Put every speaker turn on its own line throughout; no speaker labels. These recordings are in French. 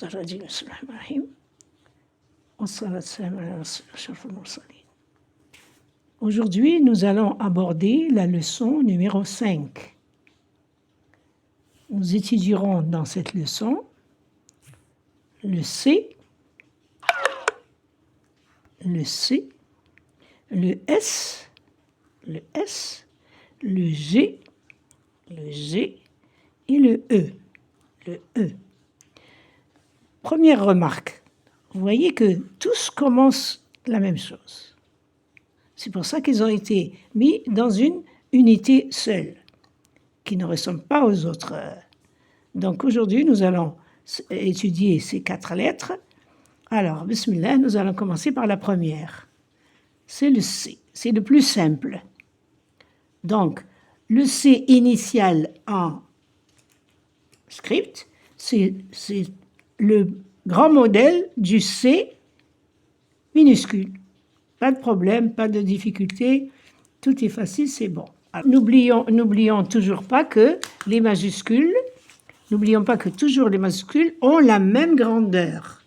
الرجيم بسم الله الرحمن الرحيم والصلاة والسلام على أشرف المرسلين. Aujourd'hui, nous allons aborder la leçon numéro 5. Nous étudierons dans cette leçon le C, le S, le G et le E. Première remarque, vous voyez que tous commencent la même chose. C'est pour ça qu'ils ont été mis dans une unité seule, qui ne ressemble pas aux autres. Donc aujourd'hui, nous allons étudier ces 4 lettres. Alors, bismillah, nous allons commencer par la première. C'est le C, c'est le plus simple. Donc, le C initial en script, c'est le grand modèle du C minuscule. Pas de problème, pas de difficulté, tout est facile, c'est bon. N'oublions toujours pas que les majuscules, toujours les majuscules ont la même grandeur,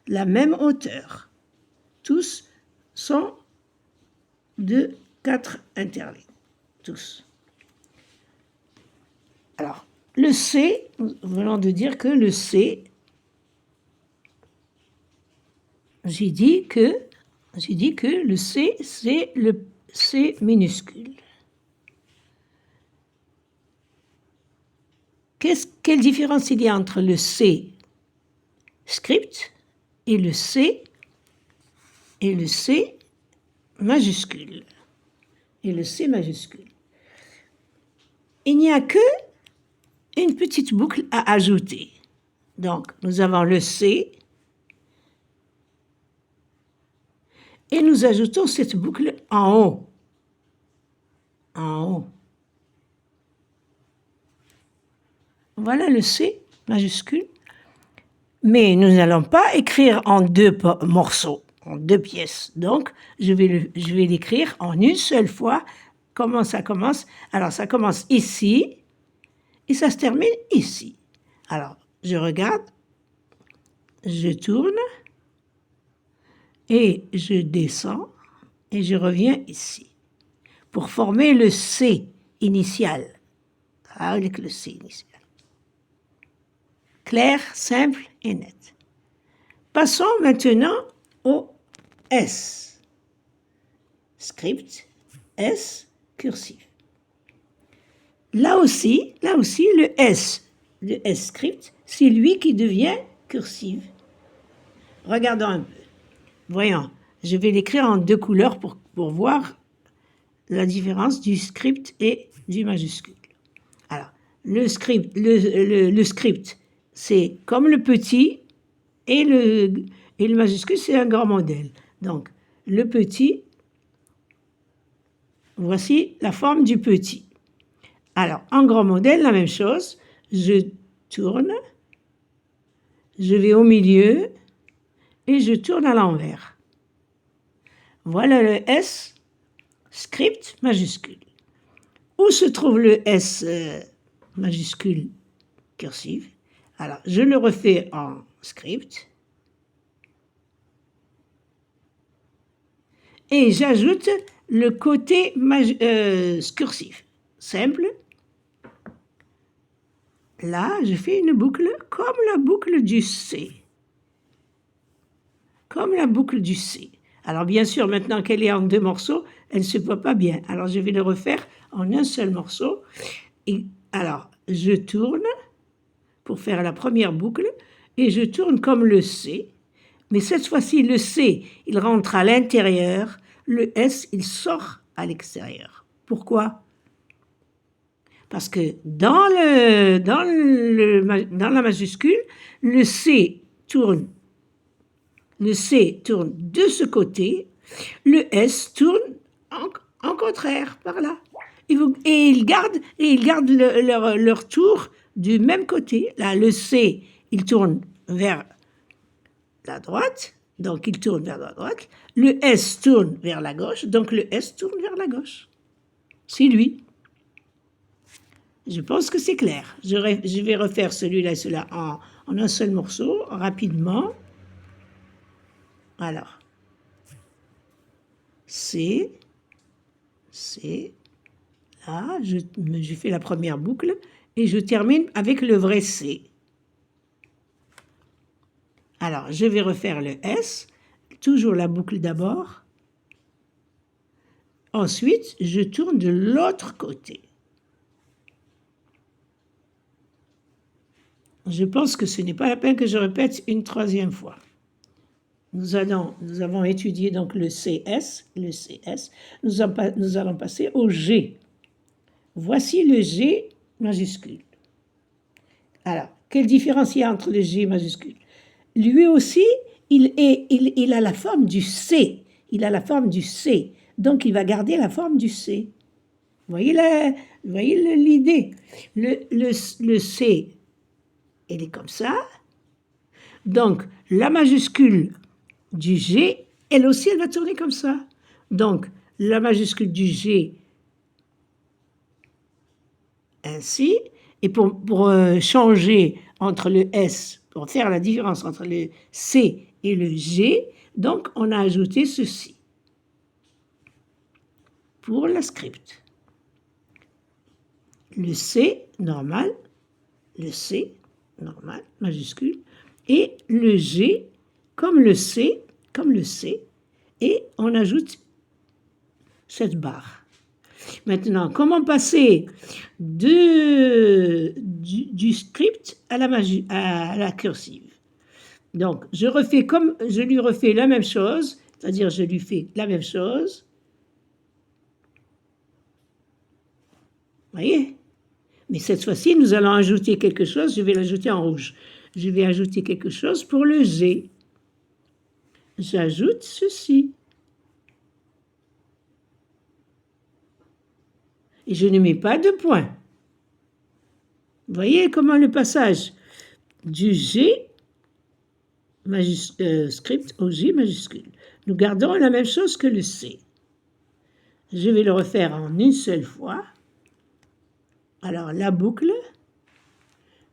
la même hauteur. Tous sont de 4 interlignes, tous. Alors, le C, nous venons de dire que le C, j'ai dit que le C, c'est le C minuscule. Quelle différence il y a entre le C script et le C majuscule? Il n'y a que une petite boucle à ajouter. Donc, nous avons le C et nous ajoutons cette boucle en haut. Voilà le C majuscule. Mais nous n'allons pas écrire en 2 morceaux, en 2 pièces. Donc, je vais l'écrire en une seule fois. Comment ça commence? Alors, ça commence ici et ça se termine ici. Alors, je regarde, je tourne et je descends et je reviens ici pour former le C initial. Avec le C initial. Clair, simple et net. Passons maintenant au S. Script, S, cursif. Là aussi, le S script, c'est lui qui devient cursif. Regardons un peu. Voyons, je vais l'écrire en 2 couleurs pour voir la différence du script et du majuscule. Alors, le script, c'est comme le petit et le majuscule, c'est un grand modèle. Donc, le petit, voici la forme du petit. Alors, en grand modèle, la même chose, je tourne, je vais au milieu et je tourne à l'envers. Voilà le S script majuscule. Où se trouve le S majuscule cursive? Alors, je le refais en script et j'ajoute le côté cursif. Simple. Là, je fais une boucle comme la boucle du C. Alors, bien sûr, maintenant qu'elle est en 2 morceaux, elle ne se voit pas bien. Alors, je vais le refaire en un seul morceau. Et alors, je tourne pour faire la première boucle et je tourne comme le C. Mais cette fois-ci, le C, il rentre à l'intérieur. Le S, il sort à l'extérieur. Pourquoi? Parce que dans la majuscule, le C tourne de ce côté, le S tourne en contraire, par là. Et ils gardent leur tour du même côté. Là, le C, il tourne vers la droite, donc il tourne vers la droite. Le S tourne vers la gauche, donc le S tourne vers la gauche. C'est lui. Je pense que c'est clair. Je vais refaire celui-là et celui-là en en un seul morceau, rapidement. Alors, C, là, je fais la première boucle et je termine avec le vrai C. Alors, je vais refaire le S, toujours la boucle d'abord. Ensuite, je tourne de l'autre côté. Je pense que ce n'est pas la peine que je répète une troisième fois. Nous avons étudié donc le CS. Nous allons passer au G. Voici le G majuscule. Alors, quelle différence il y a entre le G majuscule? Lui aussi, il a la forme du C. Il a la forme du C. Donc, il va garder la forme du C. Vous voyez l'idée? Le C, il est comme ça. Donc, la majuscule du G, elle aussi, elle va tourner comme ça. Donc, la majuscule du G, ainsi. Et pour changer entre le S, pour faire la différence entre le C et le G, donc, on a ajouté ceci pour la script. Le C normal, majuscule, et le G comme le C, et on ajoute cette barre. Maintenant, comment passer du script à la cursive? Donc, je lui refais la même chose, c'est-à-dire je lui fais la même chose. Vous voyez? Mais cette fois-ci, nous allons ajouter quelque chose, je vais l'ajouter en rouge. Je vais ajouter quelque chose pour le G. J'ajoute ceci. Et je ne mets pas de point. Vous voyez comment le passage du G script au G majuscule. Nous gardons la même chose que le C. Je vais le refaire en une seule fois. Alors la boucle,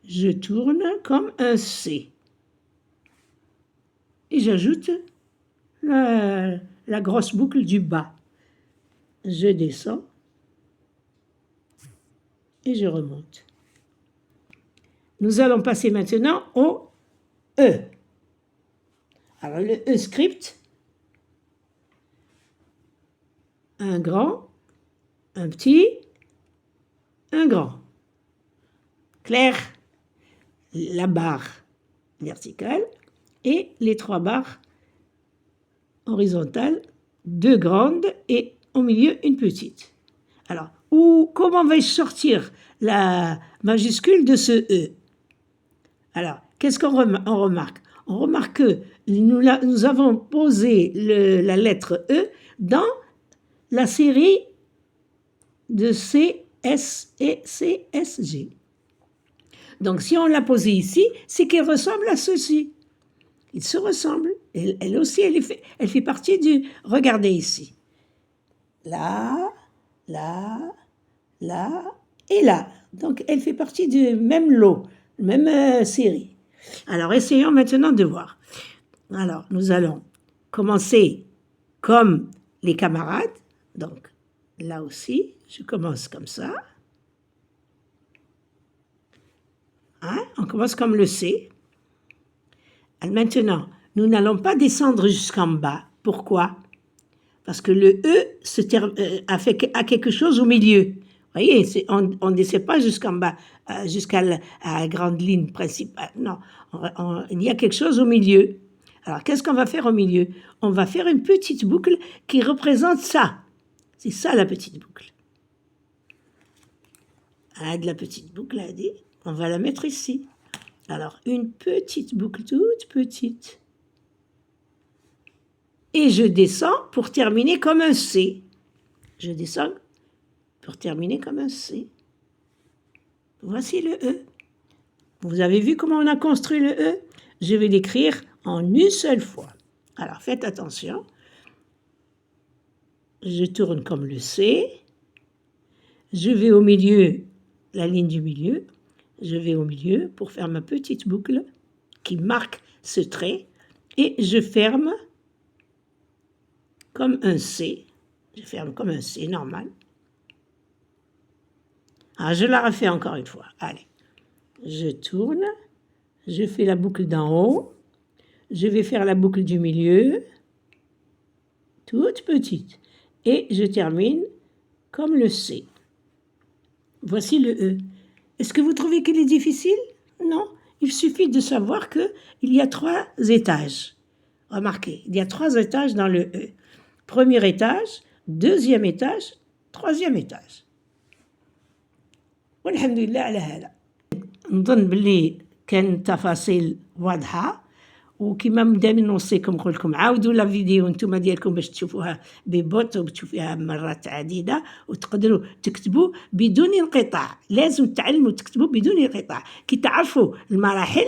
je tourne comme un C. Et j'ajoute la grosse boucle du bas. Je descends et je remonte. Nous allons passer maintenant au E. Alors le E script, un grand, un petit, un grand. Clair, la barre verticale et les 3 barres horizontales, 2 grandes et au milieu une petite. Alors, comment vais-je sortir la majuscule de ce E? Alors, qu'est-ce qu'on remarque? On remarque que nous avons posé la lettre E dans la série de C, S et CSG. Donc, si on l'a posée ici, c'est qu'elle ressemble à ceci. Il se ressemble. Elle aussi, elle fait partie du... Regardez ici. Là, là, là et là. Donc, elle fait partie du même lot, même série. Alors, essayons maintenant de voir. Alors, nous allons commencer comme les camarades. Donc, là aussi, je commence comme ça. Hein? On commence comme le C. Alors maintenant, nous n'allons pas descendre jusqu'en bas. Pourquoi? Parce que le E a quelque chose au milieu. Vous voyez, on ne descend pas jusqu'en bas, jusqu'à la grande ligne principale. Non, il y a quelque chose au milieu. Alors, qu'est-ce qu'on va faire au milieu? On va faire une petite boucle qui représente ça. C'est ça la petite boucle. De la petite boucle, on va la mettre ici. Alors, une petite boucle toute petite. Et je descends pour terminer comme un C. Je descends pour terminer comme un C. Voici le E. Vous avez vu comment on a construit le E? Je vais l'écrire en une seule fois. Alors, faites attention. Je tourne comme le C. Je vais au milieu, la ligne du milieu. Je vais au milieu pour faire ma petite boucle. qui marque ce trait et je ferme comme un C. Je ferme comme un C normal. Alors je la refais encore une fois. Allez, je tourne, je fais la boucle d'en haut, je vais faire la boucle du milieu, toute petite, et je termine comme le C. Voici le E. Est-ce que vous trouvez qu'il est difficile? Non, il suffit de savoir qu'il y a 3 étages. Remarquez, il y a 3 étages dans le E. Premier étage, deuxième étage, troisième étage. والحمد لله على هذا. نظن باللي كان تفاصيل واضحة وكما دائما نوصيكم نقول لكم عاودوا لا فيديو نتوما ديالكم باش تشوفوها ببطء وتشوفوها مرات عديدة وتقدروا تكتبوا بدون انقطاع. لازم تعلموا تكتبوا بدون انقطاع. كي تعرفوا المراحل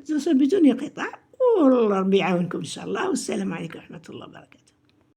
توصل بدون انقطاع والله ربي يعاونكم إن شاء الله. والسلام عليكم ورحمة الله وبركاته.